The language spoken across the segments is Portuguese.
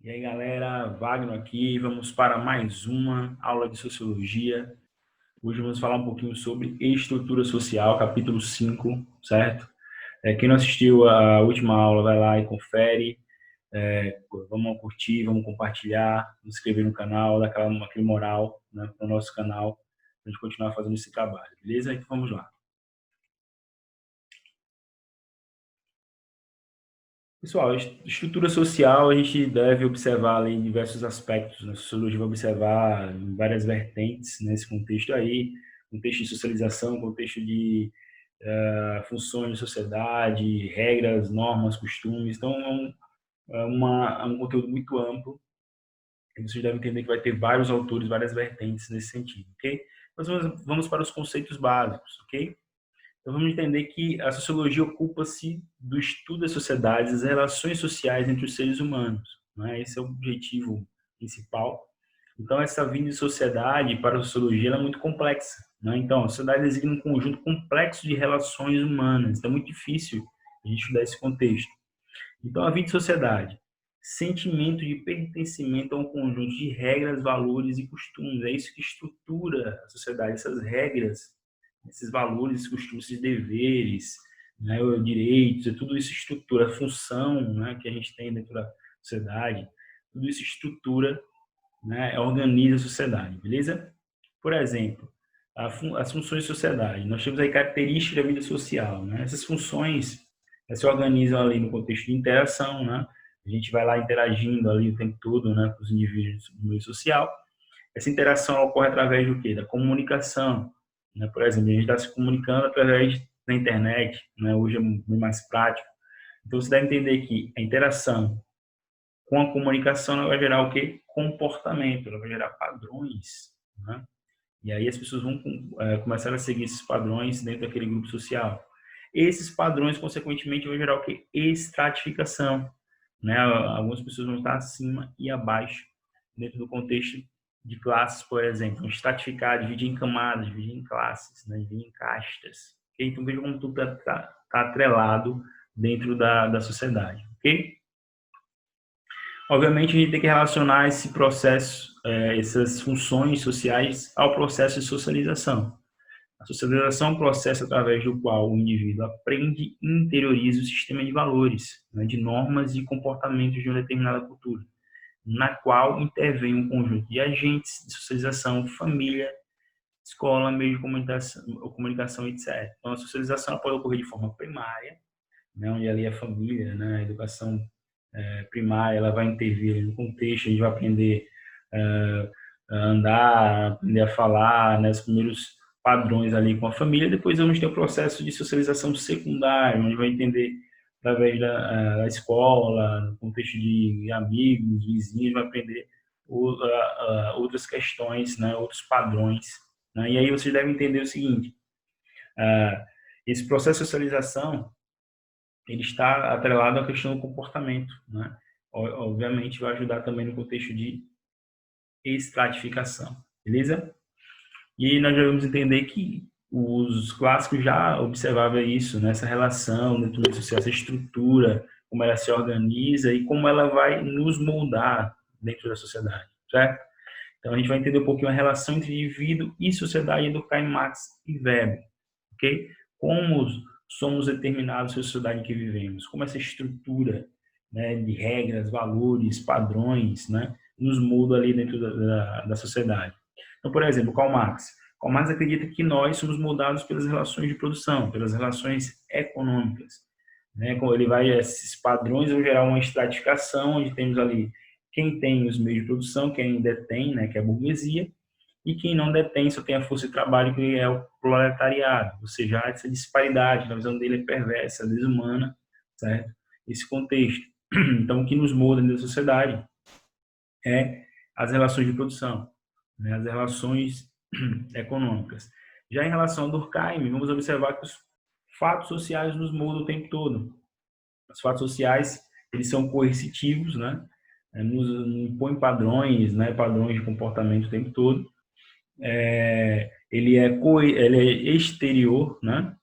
E aí, galera, Wagner aqui. Vamos para mais uma aula de Sociologia. Hoje vamos falar um pouquinho sobre estrutura social, capítulo 5, certo? Quem não assistiu a última aula, vai lá e confere. Vamos curtir, vamos compartilhar, se inscrever no canal, dar aquele moral, né, para o nosso canal, para a gente continuar fazendo esse trabalho, beleza? Então vamos lá. Pessoal, estrutura social a gente deve observar ali em diversos aspectos, né? A sociologia vai observar em várias vertentes nesse contexto aí, contexto de socialização, contexto de funções de sociedade, regras, normas, costumes. Então, é um conteúdo muito amplo e vocês devem entender que vai ter vários autores, várias vertentes nesse sentido, ok? Mas vamos para os conceitos básicos, ok? Então, vamos entender que a sociologia ocupa-se do estudo das sociedades, das relações sociais entre os seres humanos, né? Esse é o objetivo principal. Então, essa vida de sociedade, para a sociologia, ela é muito complexa, né? Então, a sociedade designa um conjunto complexo de relações humanas. Então, é muito difícil a gente estudar esse contexto. Então, a vida de sociedade, sentimento de pertencimento a um conjunto de regras, valores e costumes. É isso que estrutura a sociedade, essas regras, esses valores, esses costumes, esses deveres, né, direitos, tudo isso estrutura a função, né, que a gente tem dentro da sociedade. Tudo isso estrutura, né, organiza a sociedade, beleza? Por exemplo, as funções de sociedade. Nós temos aí características da vida social, né? Essas funções se organizam ali no contexto de interação, né? A gente vai lá interagindo ali o tempo todo, né, com os indivíduos no meio social. Essa interação ocorre através do quê? Da comunicação, né? Por exemplo, a gente está se comunicando através da internet, né? Hoje é muito mais prático. Então, você deve entender que a interação com a comunicação ela vai gerar o quê? Comportamento, ela vai gerar padrões, né? E aí as pessoas vão começar a seguir esses padrões dentro daquele grupo social. Esses padrões, consequentemente, vão gerar o quê? Estratificação, né? Algumas pessoas vão estar acima e abaixo dentro do contexto de classes, por exemplo. Vão estratificar, dividir em camadas, dividir em classes, né? Dividir em castas. Okay? Então, veja como tudo está atrelado dentro da sociedade, ok? Obviamente, a gente tem que relacionar esse processo, essas funções sociais ao processo de socialização. A socialização é um processo através do qual o indivíduo aprende e interioriza o sistema de valores, né, de normas e comportamentos de uma determinada cultura, na qual intervém um conjunto de agentes de socialização, família, escola, meio de comunicação, etc. Então, a socialização pode ocorrer de forma primária, né, onde ali a família, né, a educação primária, ela vai intervir no contexto, a gente vai aprender a andar, aprender a falar, né, os primeiros padrões ali com a família. Depois vamos ter o processo de socialização secundário, onde vai entender através da escola, no contexto de amigos, vizinhos, vai aprender outras questões, né, outros padrões, né? E aí vocês devem entender o seguinte: esse processo de socialização ele está atrelado à questão do comportamento, né? Obviamente vai ajudar também no contexto de estratificação, beleza? E aí nós já vamos entender que os clássicos já observavam isso, né? Essa relação dentro do social, essa estrutura, como ela se organiza e como ela vai nos moldar dentro da sociedade, certo? Então a gente vai entender um pouquinho a relação entre indivíduo e sociedade do Karl Marx e Weber, ok? Como somos determinados pela sociedade em que vivemos, como essa estrutura, né, de regras, valores, padrões, né, nos molda ali dentro da sociedade. Então, por exemplo, Karl Marx acredita que nós somos moldados pelas relações de produção, pelas relações econômicas, né? Ele vai esses padrões vão gerar uma estratificação onde temos ali quem tem os meios de produção, quem detém, né, que é a burguesia, e quem não detém só tem a força de trabalho, que é o proletariado. Ou seja, há essa disparidade, a visão dele é perversa, desumana, certo? Esse contexto. Então, o que nos molda na sociedade é as relações de produção, né? As relações econômicas. Já em relação ao Durkheim, vamos observar que os fatos sociais nos moldam o tempo todo. Os fatos sociais, eles são coercitivos, né? Nos impõem padrões, né? Padrões de comportamento o tempo todo. Ele é exterior, né?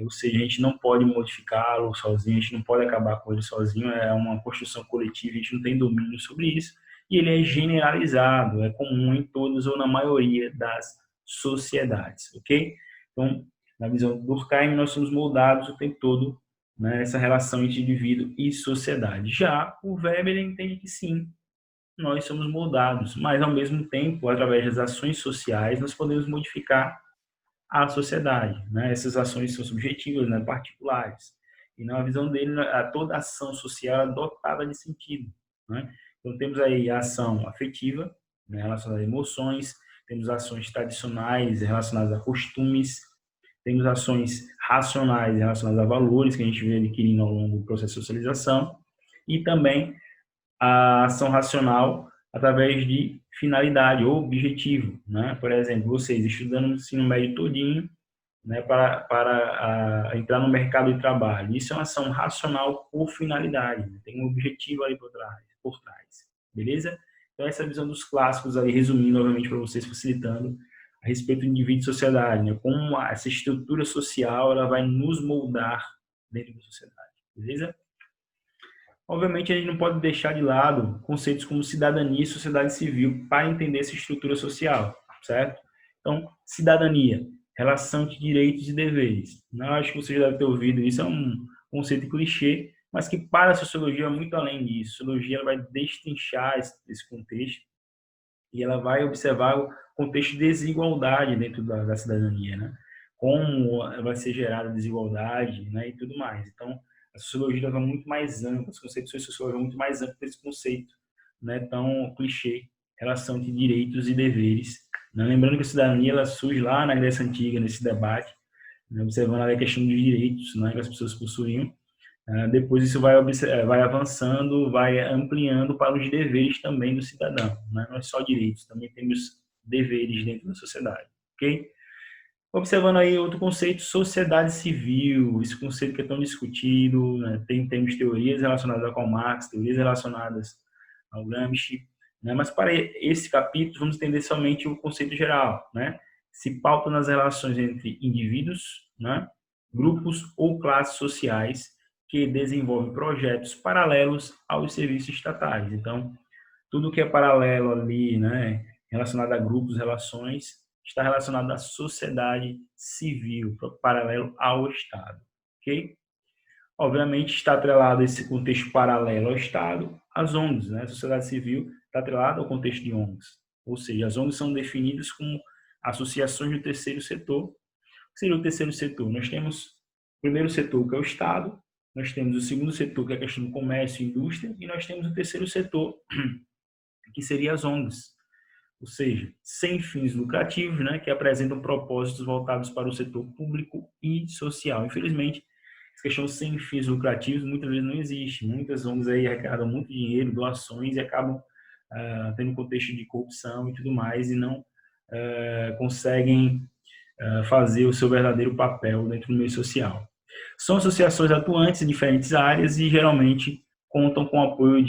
ou seja, a gente não pode modificá-lo sozinho, a gente não pode acabar com ele sozinho, é uma construção coletiva, a gente não tem domínio sobre isso, e ele é generalizado, é comum em todas ou na maioria das sociedades, ok? Então, na visão do Durkheim, nós somos moldados o tempo todo, né, nessa relação entre indivíduo e sociedade. Já o Weber entende que sim, nós somos moldados, mas ao mesmo tempo, através das ações sociais, nós podemos modificar a sociedade, né? Essas ações são subjetivas, né, particulares. E na visão dele, toda ação social é dotada de sentido, né? Então temos aí a ação afetiva, né, relacionada a emoções, temos ações tradicionais relacionadas a costumes, temos ações racionais relacionadas a valores que a gente vem adquirindo ao longo do processo de socialização e também a ação racional através de finalidade ou objetivo, né? Por exemplo, vocês estudando no ensino médio todinho, né, para entrar no mercado de trabalho. Isso é uma ação racional por finalidade, né? Tem um objetivo ali por trás, beleza? Então, essa é a visão dos clássicos aí, resumindo, novamente, para vocês, facilitando a respeito do indivíduo e sociedade, né? Como essa estrutura social ela vai nos moldar dentro da sociedade, beleza? Obviamente, a gente não pode deixar de lado conceitos como cidadania e sociedade civil para entender essa estrutura social, certo? Então, cidadania, relação de direitos e deveres. Não acho que você já deve ter ouvido isso, é um conceito clichê, mas que para a sociologia é muito além disso. A sociologia ela vai destrinchar esse contexto e ela vai observar o contexto de desigualdade dentro da cidadania, né? Como vai ser gerada desigualdade, né, e tudo mais. Então, a sociologia vai muito mais ampla, as concepções sociológicas vão muito mais amplas desse conceito, né, tão clichê, relação de direitos e deveres. Né? Lembrando que a cidadania ela surge lá na Grécia Antiga, nesse debate, né, observando a questão dos direitos, né, que as pessoas possuíam. Depois isso vai avançando, vai ampliando para os deveres também do cidadão. Né? Não é só direitos, também temos deveres dentro da sociedade. Ok? Observando aí outro conceito, sociedade civil, esse conceito que é tão discutido, né? Temos teorias relacionadas a Karl Marx, teorias relacionadas ao Gramsci, né? Mas para esse capítulo vamos entender somente o conceito geral, né? Se pauta nas relações entre indivíduos, né? Grupos ou classes sociais que desenvolvem projetos paralelos aos serviços estatais. Então, tudo que é paralelo ali, né, relacionado a grupos, relações, está relacionado à sociedade civil, paralelo ao Estado, ok? Obviamente está atrelado a esse contexto paralelo ao Estado, as ONGs, né? A sociedade civil está atrelada ao contexto de ONGs, ou seja, as ONGs são definidas como associações do terceiro setor. O que seria o terceiro setor? Nós temos o primeiro setor, que é o Estado, nós temos o segundo setor, que é a questão do comércio e indústria, e nós temos o terceiro setor, que seria as ONGs, ou seja, sem fins lucrativos, né, que apresentam propósitos voltados para o setor público e social. Infelizmente, essa questão sem fins lucrativos muitas vezes não existe. Muitas ONGs aí arrecadam muito dinheiro, doações e acabam tendo um contexto de corrupção e tudo mais e não conseguem fazer o seu verdadeiro papel dentro do meio social. São associações atuantes em diferentes áreas e geralmente contam com o apoio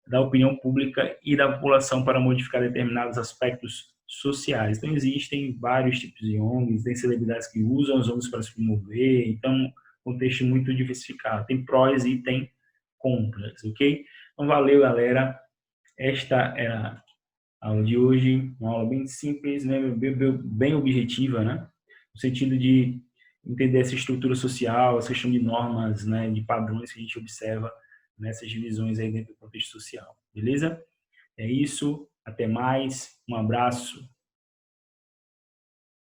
da opinião pública e da população para modificar determinados aspectos sociais. Então, existem vários tipos de ONGs, tem celebridades que usam as ONGs para se promover, então, contexto muito diversificado. Tem prós e tem contras, ok? Então, valeu, galera. Esta era a aula de hoje, uma aula bem simples, né? Bem objetiva, né? No sentido de entender essa estrutura social, essa questão de normas, né? De padrões que a gente observa nessas divisões aí dentro do contexto social. Beleza? É isso. Até mais. Um abraço.